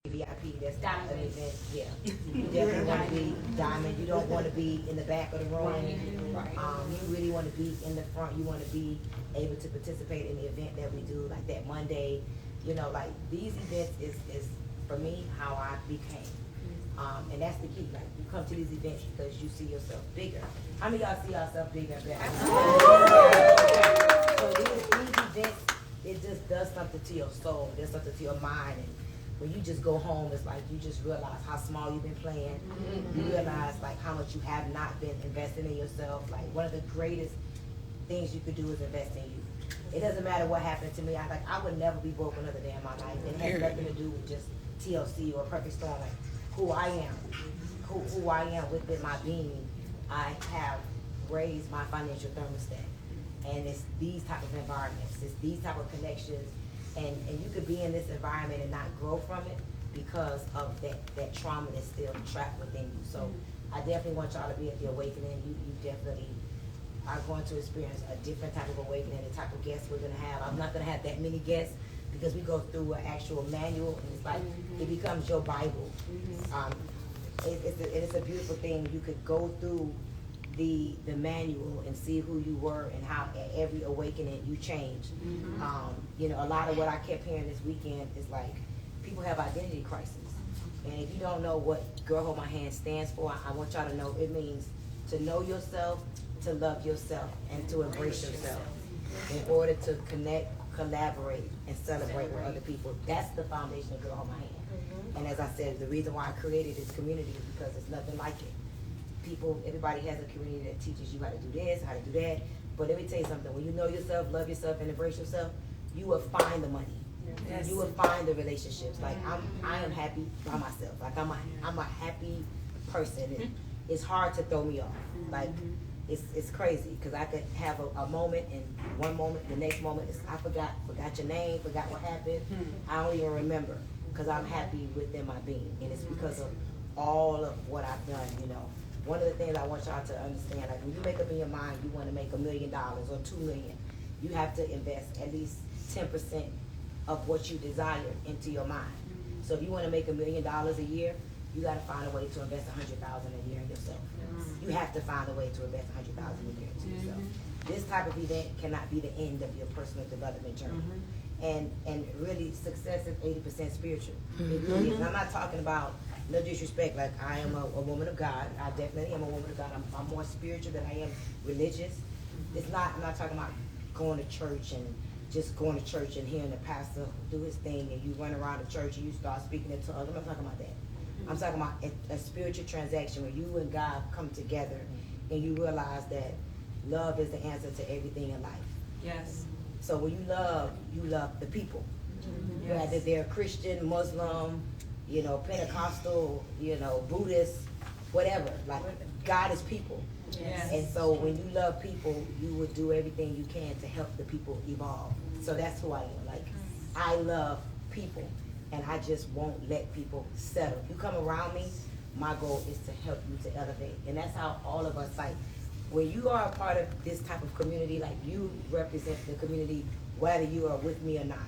VIP, that's not an event. Yeah, you definitely want to be diamond. You don't want to be in the back of the room. You really want to be in the front. You want to be able to participate in the event that we do, like that Monday. You know, like these events is for me how I became. And that's the key. Like you come to these events because you see yourself bigger. How many of y'all see yourself bigger and better? So these events, it just does something to your soul. It does something to your mind. And when you just go home, it's like you just realize how small you've been playing. You realize like how much you have not been investing in yourself. Like one of the greatest things you could do is invest in you. It doesn't matter what happened to me. I would never be broke another day in my life. It has nothing to do with just TLC or Perfect Storm. Like who I am, who I am within my being. I have raised my financial thermostat. And it's these type of environments, it's these type of connections, and you could be in this environment and not grow from it because of that trauma that's still trapped within you. So I definitely want y'all to be at the awakening. You definitely are going to experience a different type of awakening, the type of guests we're gonna have. I'm not gonna have that many guests because we go through an actual manual, and it's like it becomes your Bible. It's a beautiful thing. You could go through the manual and see who you were and how at every awakening you changed. You know, a lot of what I kept hearing this weekend is like people have identity crisis. And if you don't know what Girl Hold My Hand stands for, I want y'all to know it means to know yourself, to love yourself, and to embrace yourself in order to connect, collaborate, and celebrate with other people. That's the foundation of Girl Hold My Hand. And as I said, the reason why I created this community is because it's nothing like it. Everybody has a community that teaches you how to do this, how to do that. But let me tell you something, when you know yourself, love yourself, and embrace yourself, you will find the money. Yes. You will find the relationships. Like I am happy by myself. Like I'm a happy person. It's hard to throw me off. Like it's crazy because I could have a moment, and one moment, the next moment is I forgot your name, forgot what happened. I don't even remember because I'm happy within my being, and it's because of all of what I've done. You know. One of the things I want y'all to understand, like when you make up in your mind you want to make $1 million or $2 million, you have to invest at least 10% of what you desire into your mind. So if you want to make $1 million a year, you got to find a way to invest $100,000 a year in yourself. You have to find a way to invest $100,000 a year into yourself. This type of event cannot be the end of your personal development journey. And really, success is 80% spiritual. It really is. And I'm not talking about no disrespect, like I am a woman of God. I definitely am a woman of God. I'm more spiritual than I am religious. I'm not talking about going to church and just going to church and hearing the pastor do his thing and you run around the church and you start speaking into others. I'm not talking about that. I'm talking about a spiritual transaction where you and God come together and you realize that love is the answer to everything in life. Yes. So when you love the people. Yes. Whether they're Christian, Muslim, you know, Pentecostal, you know, Buddhist, whatever. Like, God is people. Yes. And so when you love people, you would do everything you can to help the people evolve. So that's who I am. Like, I love people, and I just won't let people settle. You come around me, my goal is to help you to elevate. And that's how all of us, like, when you are a part of this type of community, like, you represent the community whether you are with me or not.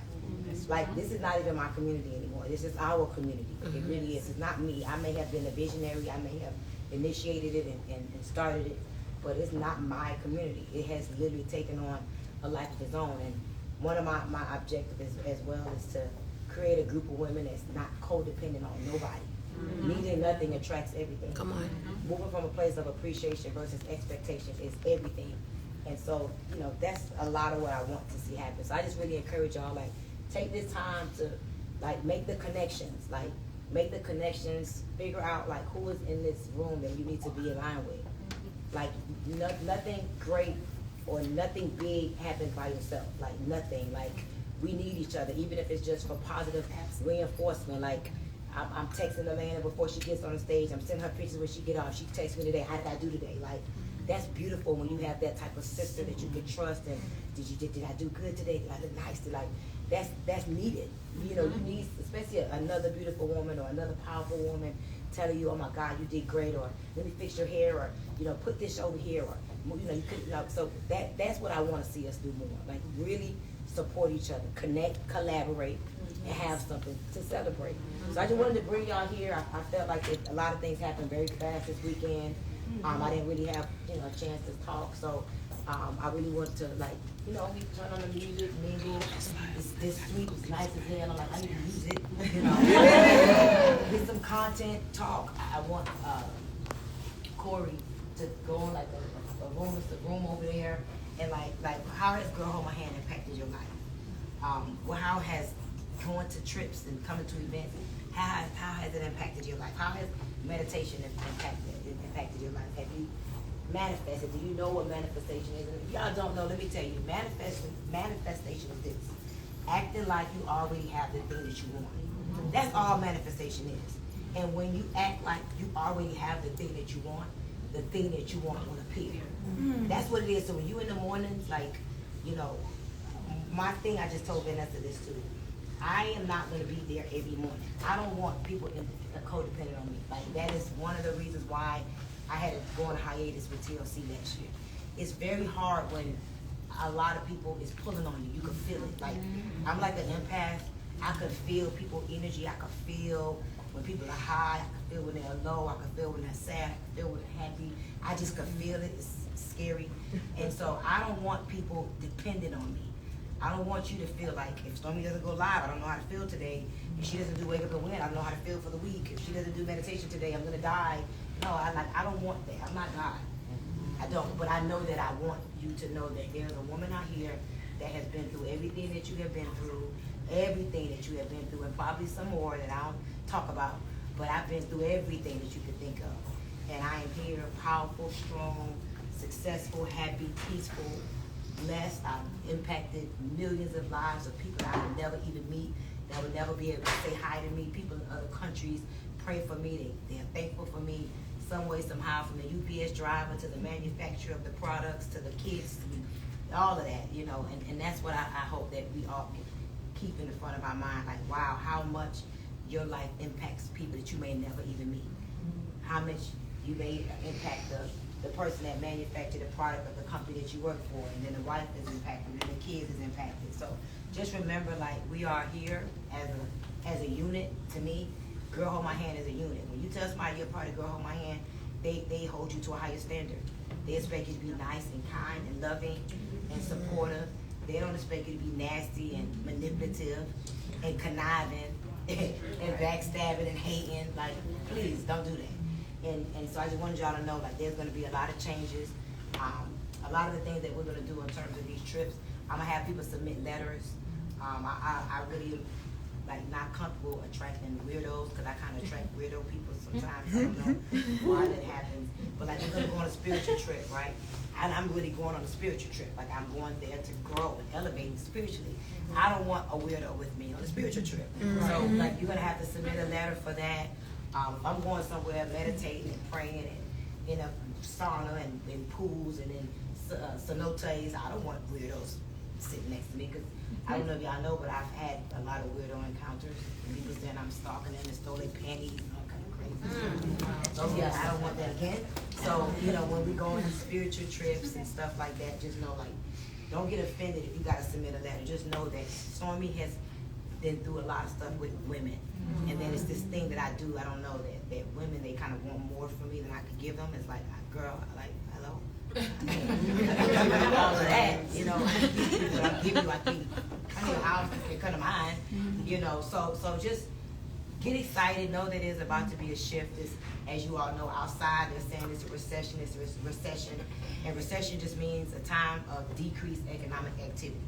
Like, this is not even my community anymore. This is our community. It really is. It's not me. I may have been a visionary. I may have initiated it and started it, but it's not my community. It has literally taken on a life of its own. And one of my objectives as well is to create a group of women that's not codependent on nobody. Needing nothing attracts everything. Come on. Moving from a place of appreciation versus expectation is everything. And so, you know, that's a lot of what I want to see happen. So I just really encourage y'all, like, take this time to, like, make the connections. Like, make the connections, figure out, like, who is in this room that you need to be aligned with. Like, nothing great or nothing big happens by yourself. Like, nothing. Like, we need each other, even if it's just for positive reinforcement. Like, I'm texting Alana before she gets on the stage. I'm sending her pictures when she get off. She texts me today, how did I do today? Like, that's beautiful when you have that type of sister that you can trust. And did I do good today? Did I look nice? Like, that's needed. You know, you need, especially another beautiful woman or another powerful woman telling you, oh my God, you did great, or let me fix your hair, or, you know, put this over here, or, you know, you could, you know, so that's what I want to see us do more. Like, really support each other, connect, collaborate, and have something to celebrate. So I just wanted to bring y'all here. I felt like a lot of things happened very fast this weekend. I didn't really have a chance to talk, so I really want to we turn on the music, mingle. This sweet was nice as hell. I'm like, I need to use it. Get some content, talk. I want Corey to go on a room over there, and like how has Girl Hold My Hand impacted your life? How has going to trips and coming to events, how has it impacted your life? How has meditation impacted your life? Have you manifested? Do you know what manifestation is? And if y'all don't know, let me tell you, manifestation is this: acting like you already have the thing that you want. That's all manifestation is. And when you act like you already have the thing that you want, the thing that you want will appear. That's what it is. So when you in the mornings, my thing, I just told Vanessa this too. I am not going to be there every morning. I don't want people codependent on me. Like, that is one of the reasons why I had to go on a hiatus with TLC last year. It's very hard when a lot of people is pulling on you. You can feel it. Like, I'm like an empath. I can feel people's energy. I can feel when people are high. I can feel when they're low. I can feel when they're sad. I can feel when they're happy. I just can feel it. It's scary. And so I don't want people dependent on me. I don't want you to feel like if Stormy doesn't go live, I don't know how to feel today. If she doesn't do Wake Up and Win, I don't know how to feel for the week. If she doesn't do meditation today, I'm gonna die. No, I don't want that. I'm not God. I don't. But I know that I want you to know that there's a woman out here that has been through everything that you have been through, everything that you have been through, and probably some more that I don't talk about. But I've been through everything that you could think of. And I am here, powerful, strong, successful, happy, peaceful, blessed. I've impacted millions of lives of people that I would never even meet, that would never be able to say hi to me. People in other countries pray for me. They're thankful for me some way, somehow, from the UPS driver to the manufacturer of the products to the kids, to all of that, and that's what I hope that we all can keep in the front of our mind. Like, wow, how much your life impacts people that you may never even meet. How much you may impact the person that manufactured the product of the company that you work for, and then the wife is impacted, and the kids is impacted. So just remember, we are here as a unit. To me, Girl Hold My Hand is a unit. When you tell somebody you're part of Girl Hold My Hand, they hold you to a higher standard. They expect you to be nice and kind and loving and supportive. They don't expect you to be nasty and manipulative and conniving and backstabbing and hating. Like, please don't do that. And so I just wanted y'all to know, there's going to be a lot of changes. A lot of the things that we're going to do in terms of these trips, I'm going to have people submit letters. I really not comfortable attracting weirdos, because I kind of attract weirdo people sometimes. I don't know why that happens. But we're going to go on a spiritual trip, right? And I'm really going on a spiritual trip. I'm going there to grow and elevate spiritually. I don't want a weirdo with me on a spiritual trip. So you're going to have to submit a letter for that. I'm going somewhere meditating and praying and in a sauna and in pools and in cenotes. I don't want weirdos sitting next to me, because I don't know if y'all know, but I've had a lot of weirdo encounters. And people saying I'm stalking them and stole their panties and all kind of crazy. So yeah, I don't want that again. So when we go on these spiritual trips and stuff like that, just know don't get offended if you got to submit a letter. Just know that Stormy has been through a lot of stuff with women. And then it's this thing that I do. I don't know that women, they kind of want more from me than I could give them. It's like, girl, hello. All of that, what I give you, I think, how can come to mind, So just get excited. Know that it's about to be a shift. As you all know, outside they're saying it's a recession. And recession just means a time of decreased economic activity.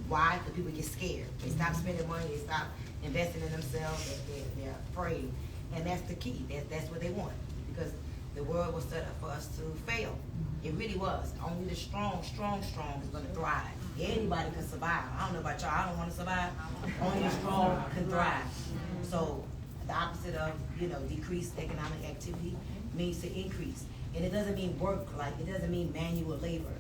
Why? Because people get scared. They stop spending money. They stop investing in themselves. They're afraid. And that's the key. That's what they want. Because the world was set up for us to fail. It really was. Only the strong is going to thrive. Anybody can survive. I don't know about y'all. I don't want to survive. Only the strong can thrive. So the opposite of, decreased economic activity means to increase. And it doesn't mean work, it doesn't mean manual labor.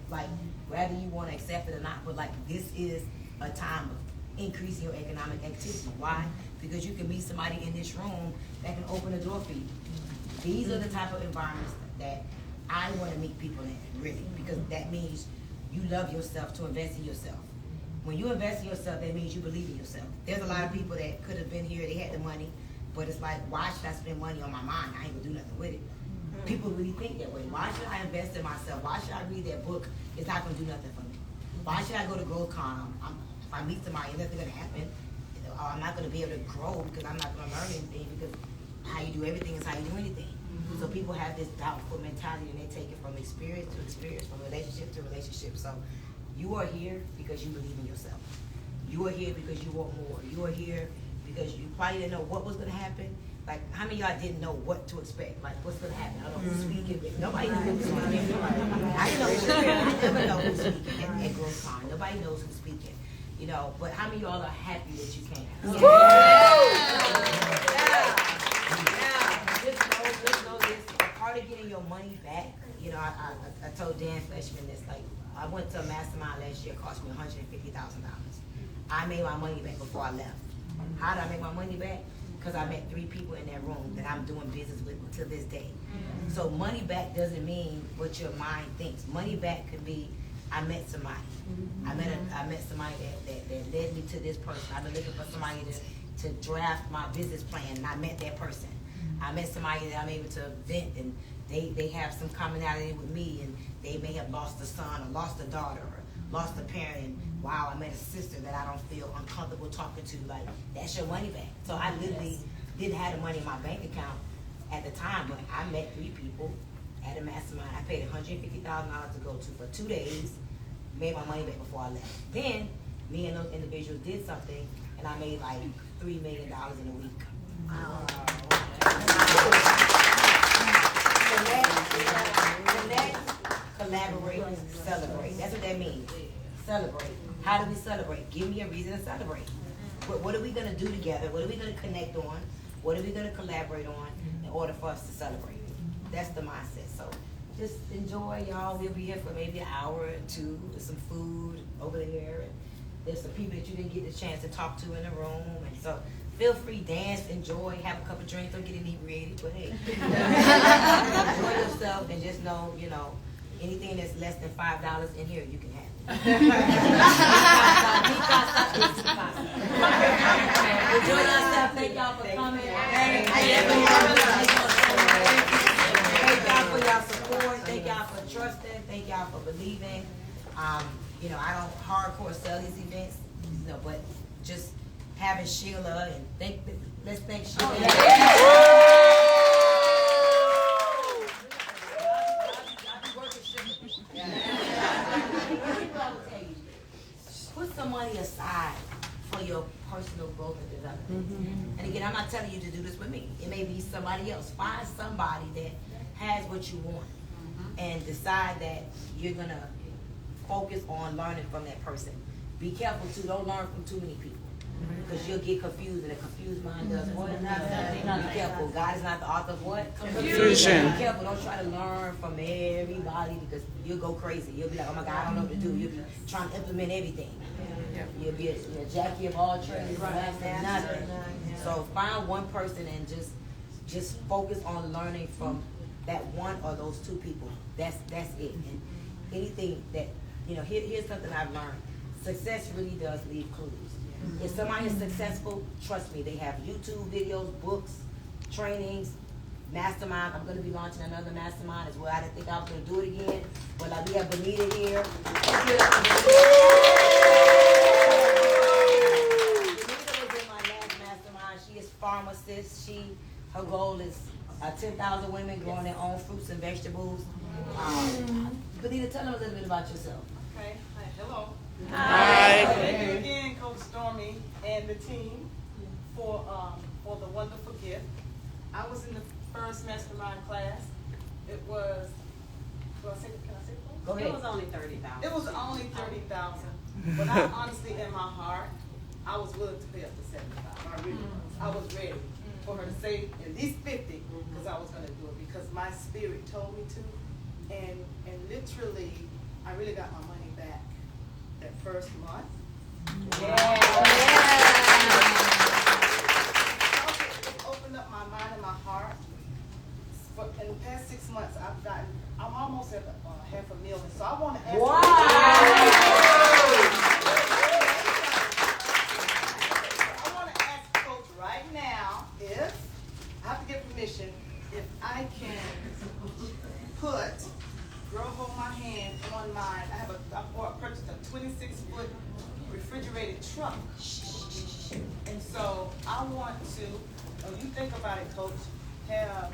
Whether you want to accept it or not, but this is a time of increasing your economic activity. Why? Because you can meet somebody in this room that can open the door for you. These are the type of environments that I want to meet people in, really, because that means you love yourself to invest in yourself. when you invest in yourself, that means you believe in yourself. There's a lot of people that could have been here, they had the money, but it's like, why should I spend money on my mind? I ain't gonna do nothing with it. People really think that way. Why should I invest in myself? Why should I read that book? It's not gonna do nothing for me. Why should I go to GrowthCon? If I meet somebody, nothing's gonna happen. Or I'm not gonna be able to grow because I'm not gonna learn anything, because how you do everything is how you do anything. So people have this doubtful mentality, and they take it from experience to experience, from relationship to relationship. So you are here because you believe in yourself. You are here because you want more. You are here because you probably didn't know what was gonna happen. Like, how many of y'all didn't know what to expect? Like, what's gonna happen? I don't know who's speaking. Nobody knows who's speaking. I didn't know who's speaking. I never know who's speaking at GrowthCon. Nobody knows who's speaking. You know, but how many of y'all are happy that you came? Just know this. Part of getting your money back, you know, I told Dan Fleshman this, like, I went to a mastermind last year, it cost me $150,000. I made my money back before I left. How did I make my money back? Because I met 3 people in that room that I'm doing business with to this day. So money back doesn't mean what your mind thinks. Money back could be, I met somebody. I met somebody that led me to this person. I've been looking for somebody to draft my business plan, and I met that person. I met somebody that I'm able to vent, and they have some commonality with me, and they may have lost a son or lost a daughter or lost a parent, and wow, I met a sister that I don't feel uncomfortable talking to. Like, that's your money back. So I literally didn't have the money in my bank account at the time, but I met 3 people at a mastermind. I paid $150,000 to go to for 2 days, made my money back before I left. Then me and those individuals did something, and I made like $3 million in a week. Connect, collaborate, celebrate. That's what that means. Celebrate. How do we celebrate? Give me a reason to celebrate. What are we going to do together? What are we going to connect on? What are we going to collaborate on in order for us to celebrate? That's the mindset. So just enjoy, y'all. We'll be here for maybe an hour or 2 with some food over there. And there's some people that you didn't get the chance to talk to in the room. And so feel free, dance, enjoy, have a couple of drinks. Don't get inebriated, but hey. Enjoy yourself, and just know, you know, anything that's less than $5 in here, you can have it. Enjoy yourself. Thank y'all for coming. Thank y'all for y'all support. Thank y'all for trusting. Thank y'all for believing. You know, I don't hardcore sell these events, you know, but just having Sheila, and let's thank Sheila. Put some money aside for your personal growth and development. And again, I'm not telling you to do this with me. It may be somebody else. Find somebody that has what you want, and decide that you're gonna focus on learning from that person. Be careful too. Don't learn from too many people, because you'll get confused, and a confused mind does what? Be careful. God is not the author of what? Confusion. Be careful. Don't try to learn from everybody, because you'll go crazy. You'll be like, oh my God, I don't know what to do. You'll be trying to implement everything. You'll be a Jackie of all trades, nothing. So find one person and just focus on learning from that one or those 2 people. That's it. And anything that, you know, here's something I've learned. Success really does leave clues. If somebody is successful, trust me, they have YouTube videos, books, trainings, mastermind. I'm going to be launching another mastermind as well. I didn't think I was going to do it again, but like, we have Bonita here. Bonita was in my last mastermind. She is pharmacist. Her goal is 10,000 women growing their own fruits and vegetables. Bonita, tell them a little bit about yourself. Okay. Hi. Hello. Hi. Thank you again, Coach Stormy and the team for the wonderful gift. I was in the first mastermind class. It was, can I say it? Go ahead. It was only 30,000. It was only 30,000. But I honestly, in my heart, I was willing to pay up to 75. I really was. I was ready for her to say at least 50, because I was going to do it, because my spirit told me to. And literally, I really got my money back that first month. Yeah. It opened up my mind and my heart. But in the past 6 months, I'm almost at $500,000. So I want to ask I can put, girl, hold my hand on mine. I purchased a 26-foot refrigerated truck. And so I want to, when you think about it, Coach, have,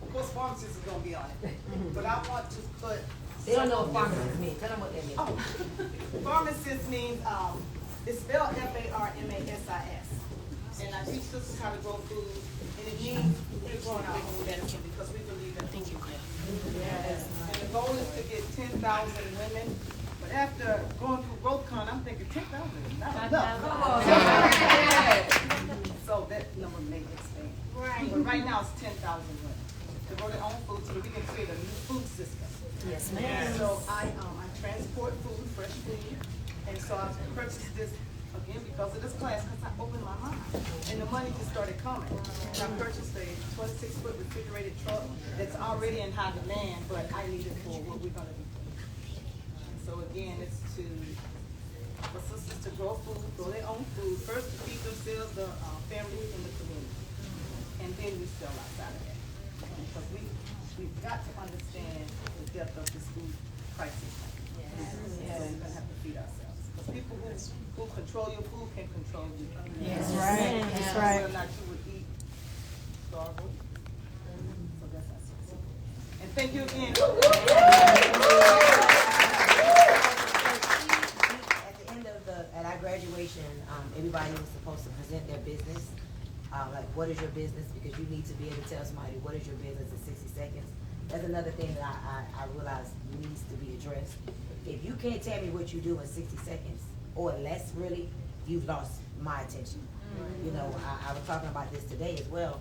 of course, pharmacist is going to be on it, but I want to put. They don't know what pharmacist means. Tell them what that means. Oh, pharmacist means, it's spelled F-A-R-M-A-S-I-S. And I teach sisters how to grow food, and it means we're growing our own medicine because we believe in food. Yes. And the goal is to get 10,000 women. But after going through GrowthCon, I'm thinking 10,000 is not enough. Come on. So that number may expand. Right. But right now it's 10,000 women to grow their own food so that we can create a new food system. Yes, ma'am. So I transport food, fresh food, and so I purchased this again because of this class because I opened my mind and the money just started coming. And I purchased a 26-foot refrigerated truck that's already in high demand, but I need it for what we're gonna do. So again, it's for sisters to grow food, grow their own food, first to feed themselves, the family, and the community, and then we sell outside of that because we've got to understand the depth of this food crisis. Yes. So we're gonna have to feed ourselves. Because people who control your food can control you. That's right. That's right. Whether or not you would eat starving. So that's our success. And thank you again. At our graduation, everybody was supposed to present their business. Like, what is your business? Because you need to be able to tell somebody what is your business in 60 seconds. That's another thing that I realize needs to be addressed. If you can't tell me what you do in 60 seconds or less, really, you've lost my attention. You know, I was talking about this today as well.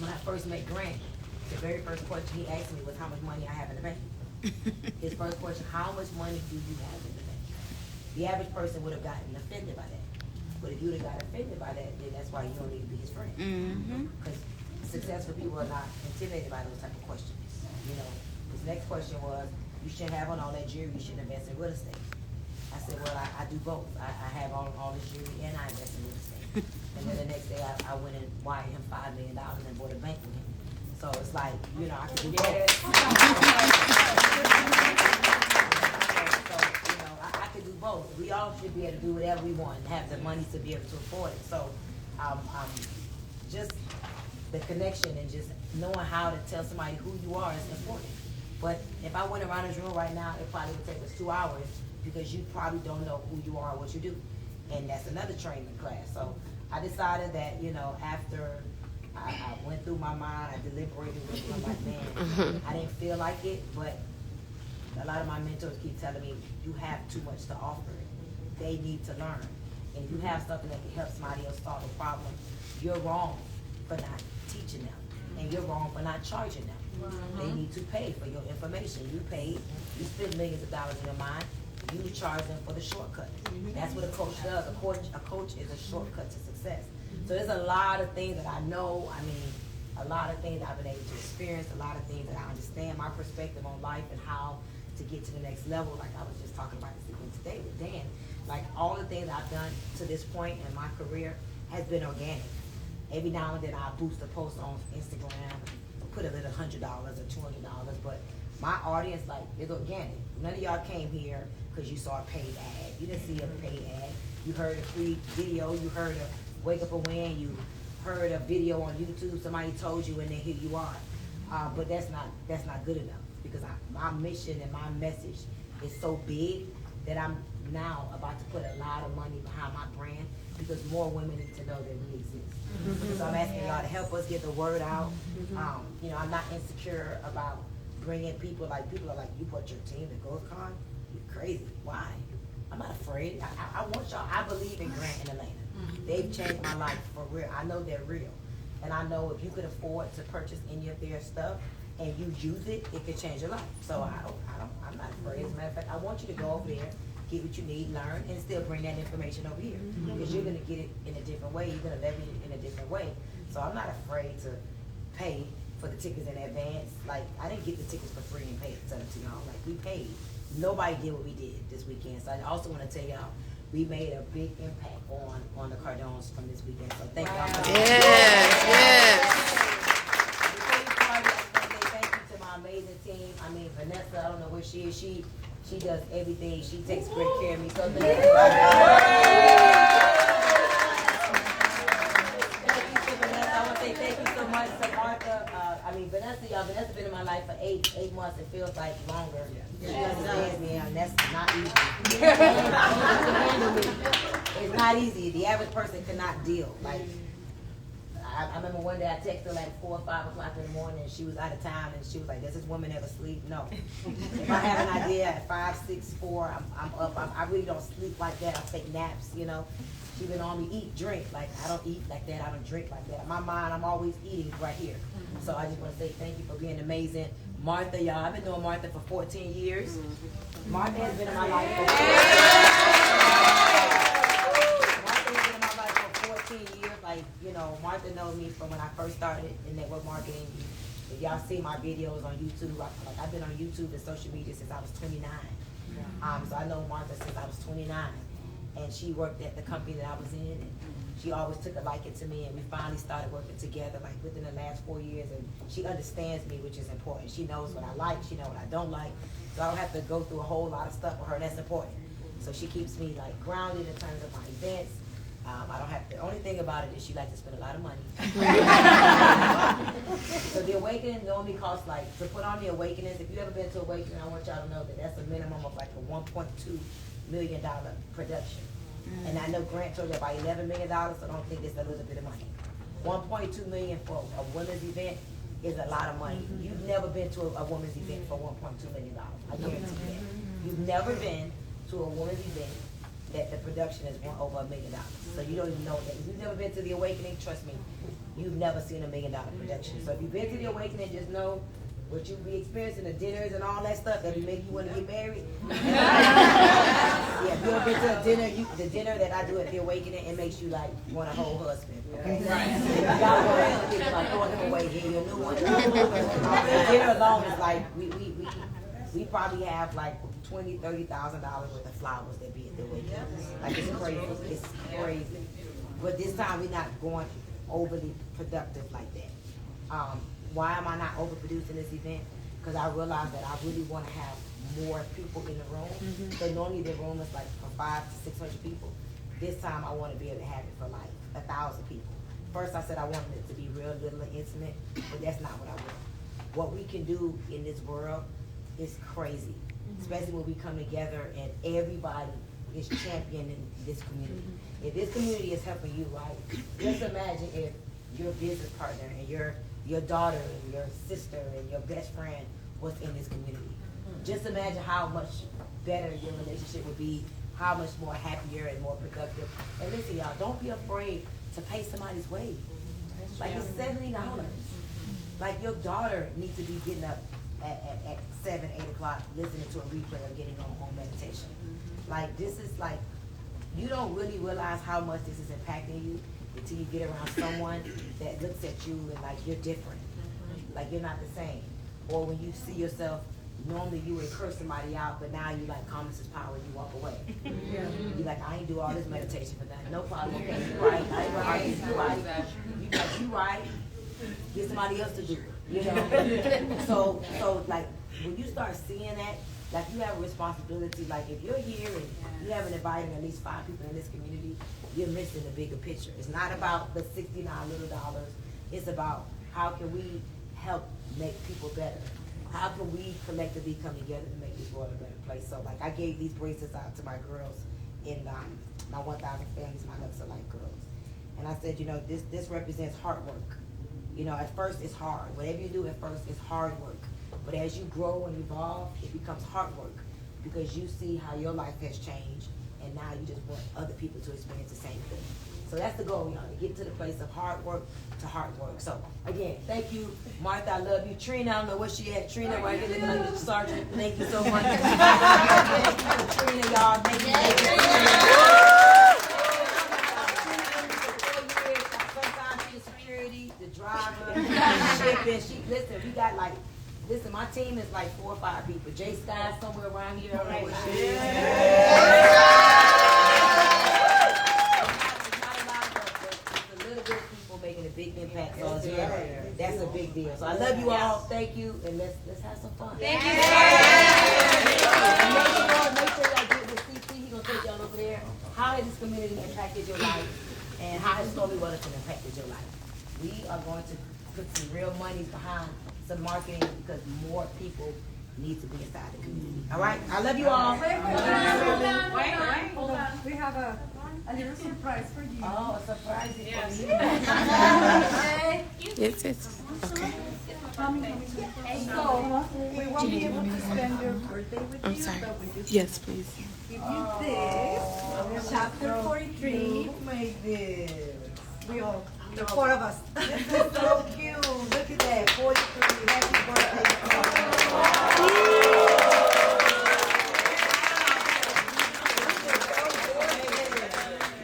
When I first met Grant, the very first question he asked me was how much money I have in the bank. His first question, how much money do you have in the bank? The average person would have gotten offended by that. But if you would have got offended by that, then that's why you don't need to be his friend. Because successful people are not intimidated by those type of questions. You know, his next question was, you shouldn't have on all that jewelry, you should invest in real estate. I said, well, I do both. I have all this jewelry and I invest in real estate. And then the next day I went and wired him $5 million and bought a bank with him. So it's like, you know, I can do both. I could do both. We all should be able to do whatever we want and have the money to be able to afford it. So just the connection and just knowing how to tell somebody who you are is important. But if I went around this room right now, it probably would take us 2 hours because you probably don't know who you are or what you do. And that's another training class. So I decided that, you know, after I went through my mind, I deliberated with it. I'm like, man, I didn't feel like it, but a lot of my mentors keep telling me, you have too much to offer. They need to learn. And if you have something that can help somebody else solve a problem, you're wrong for not teaching them. And you're wrong for not charging them. They need to pay for your information. You paid, you spend millions of dollars in your mind, you charge them for the shortcut. That's what a coach does. A coach is a shortcut to success. So there's a lot of things that I know. I mean, a lot of things I've been able to experience, a lot of things that I understand, my perspective on life and how to get to the next level. Like I was just talking about this again today with Dan. Like all the things I've done to this point in my career has been organic. Every now and then I boost a post on Instagram, put a little $100 or $200, but my audience, like, is organic. None of y'all came here because you saw a paid ad. You didn't see a paid ad. You heard a free video. You heard a wake up and win. You heard a video on YouTube. Somebody told you, and then here you are. But that's not good enough because my mission and my message is so big that I'm now about to put a lot of money behind my brand because more women need to know that we exist. So I'm asking y'all to help us get the word out. You know, I'm not insecure about bringing people are like, you put your team to GrowthCon? You're crazy. Why? I'm not afraid. I want y'all. I believe in Grant and Elena. They've changed my life for real. I know they're real. And I know if you could afford to purchase any of their stuff and you use it, it could change your life. So I'm not afraid. As a matter of fact, I want you to go over there, get what you need, learn, and still bring that information over here. Because you're going to get it in a different way. You're going to leverage it in a different way. So I'm not afraid to pay for the tickets in advance. Like, I didn't get the tickets for free and pay it to y'all. Like, we paid. Nobody did what we did this weekend. So I also want to tell y'all, we made a big impact on the Cardones from this weekend. So thank y'all for that. Yes, yes. Before we start She does everything. She takes great care of me. So thank you so much to Martha. Vanessa, Vanessa been in my life for 8 months. It feels like longer. She understands me, and that's not easy. It's not easy. The average person cannot deal. Like, I remember one day I texted her like 4 or 5 o'clock in the morning, and she was out of town, and she was like, "Does this woman ever sleep?" No. If I have an idea at 5, 6, 4, I'm up. I really don't sleep like that. I take naps, you know. She been on me eat, drink. Like, I don't eat like that. I don't drink like that. In my mind, I'm always eating right here. So I just want to say thank you for being amazing. Martha, y'all, I've been knowing Martha for 14 years. Martha has been in my life for 14 years. Like, you know, Martha knows me from when I first started in network marketing. If y'all see my videos on YouTube, I've been on YouTube and social media since I was 29. So I know Martha since I was 29. And she worked at the company that I was in, and she always took a liking to me, and we finally started working together like within the last 4 years, and she understands me, which is important. She knows what I like, she knows what I don't like, so I don't have to go through a whole lot of stuff with her. That's important. So she keeps me like grounded in terms of my events. I don't have to, the only thing about it is she likes to spend a lot of money. So the Awakening normally costs like, to put on the Awakenings, if you ever been to Awakening, I want y'all to know that that's a minimum of like a $1.2 million production. And I know Grant told you about $11 million, so I don't think it's a little bit of money. $1.2 million for a women's event is a lot of money. You've never been to a women's event for $1.2 million. I guarantee that. You've never been to a women's event that the production is over $1 million. So you don't even know that. If you've never been to the Awakening, trust me, you've never seen $1 million production. So if you've been to the Awakening, just know what you be experiencing, the dinners and all that stuff that be making you want to get married. Yeah, if you ever been to a dinner, the dinner that I do at the Awakening, it makes you like want a whole husband. Okay? Right. Y'all go ahead and get like throwing him away, get you a new one. The dinner alone is like we probably have like $20,000, $30,000 worth of flowers that be at the Awakening. Like it's crazy. It's crazy. But this time we're not going overly productive like that. Why am I not overproducing this event? Because I realized that I really want to have more people in the room. So normally the room is like from 500 to 600 people. This time I want to be able to have it for like 1,000 people. First I said I wanted it to be real little and intimate, but that's not what I want. What we can do in this world is crazy, especially when we come together and everybody is championing this community. If this community is helping you, right? Just imagine if your business partner and your daughter and your sister and your best friend was in this community. Just imagine how much better your relationship would be, how much more happier and more productive. And listen, y'all, don't be afraid to pay somebody's way. Like it's $70. Like your daughter needs to be getting up at 7, 8 o'clock, listening to a replay or getting on home meditation. Like this is like, you don't really realize how much this is impacting you until you get around someone that looks at you and like you're different, like you're not the same. Or when you see yourself, normally you would curse somebody out, but now you like calmness is power and you walk away. You like, I ain't do all this meditation for that. No problem. Okay, you right. I ain't gonna argue. You right. You right. Get somebody else to do it. You know. So like when you start seeing that, like you have a responsibility. Like if you're here and you haven't invited at least 5 people in this community, you're missing the bigger picture. It's not about the $69 little dollars. It's about how can we help make people better? How can we collectively come together to make this world a better place? So like I gave these bracelets out to my girls in my 1,000 families, my Luxor Life girls. And I said, you know, this represents hard work. You know, at first it's hard. Whatever you do at first is hard work. But as you grow and evolve, it becomes hard work because you see how your life has changed and now you just want other people to experience the same thing. So that's the goal, y'all, to get to the place of hard work to hard work. So again, thank you, Martha, I love you. Trina, I don't know what she at. Trina, right here looking like the sergeant. Thank you so much. Trina, y'all, thank you. Sometimes she's security, the driver, shipping. Listen, we got like, listen, my team is like 4 or 5 people. Jay Sky's somewhere around here. I don't know what she is. It's not a lot of us, but it's a little bit of people making a big impact. So yeah, there. That's a big deal. So I love you all. Thank you, and let's have some fun. Thank you. And make sure y'all get with CT. He's gonna take y'all over there. How has this community impacted your life, and how has Stormy Wellington impacted your life? We are going to put some real money behind some marketing because more people need to be inside the community. All right, I love you all. Hold on. We have a little surprise for you. Oh, a surprise for you. Yes, it's okay. So, we won't be able to spend your birthday with I'm you, sorry. but we just Yes, please. give you this. Chapter 43. Who made this? We all, the four of us. This is so cute. Look at that. 43. Happy birthday.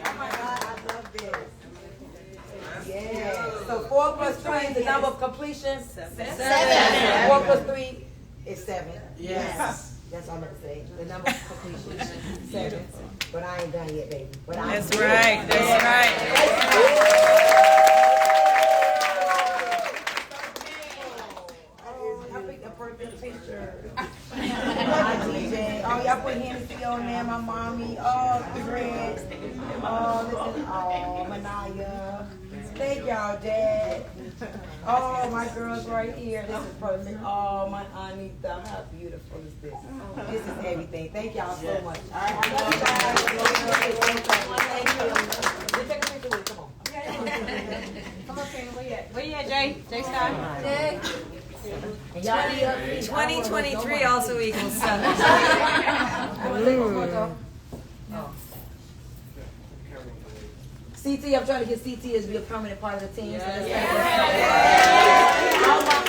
Oh my God, I love this. Yeah. So 4 plus 3 is the number of completion? 7. 4 plus 3 is 7. Yes. That's all I'm gonna say. The number of completion, 7. But I ain't done yet, baby. But That's right. That's right. Oh, I picked the perfect picture. My DJ. Oh, y'all put Hennessy on there, my mommy. Oh, Fred. Oh, listen. Oh, Manaya. Thank y'all, Dad. Oh, my girls right here. This is perfect. Oh, my Anita. How beautiful is this? This is everything. Thank y'all so much. I love you guys. Thank you. Let's take a picture with you. Come on. Come on, Karen. Where you at, Jay? Jay Star? And y'all be up. 2023 also equals 7. CT, I'm trying to get CT to be a permanent part of the team. So that's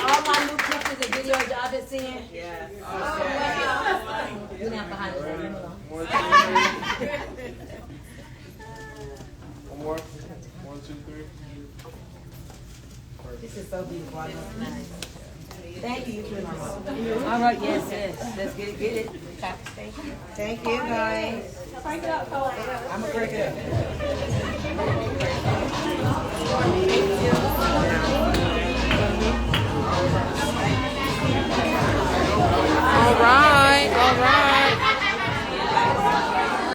all my new pictures and videos y'all been seeing. Yes. You're not behind us. Leave me alone. One more. 1, 2, 3. This is so beautiful. I love it. Thank you. All right. Yes. Let's get it. Thank you. Thank you, guys. I'm gonna break it up.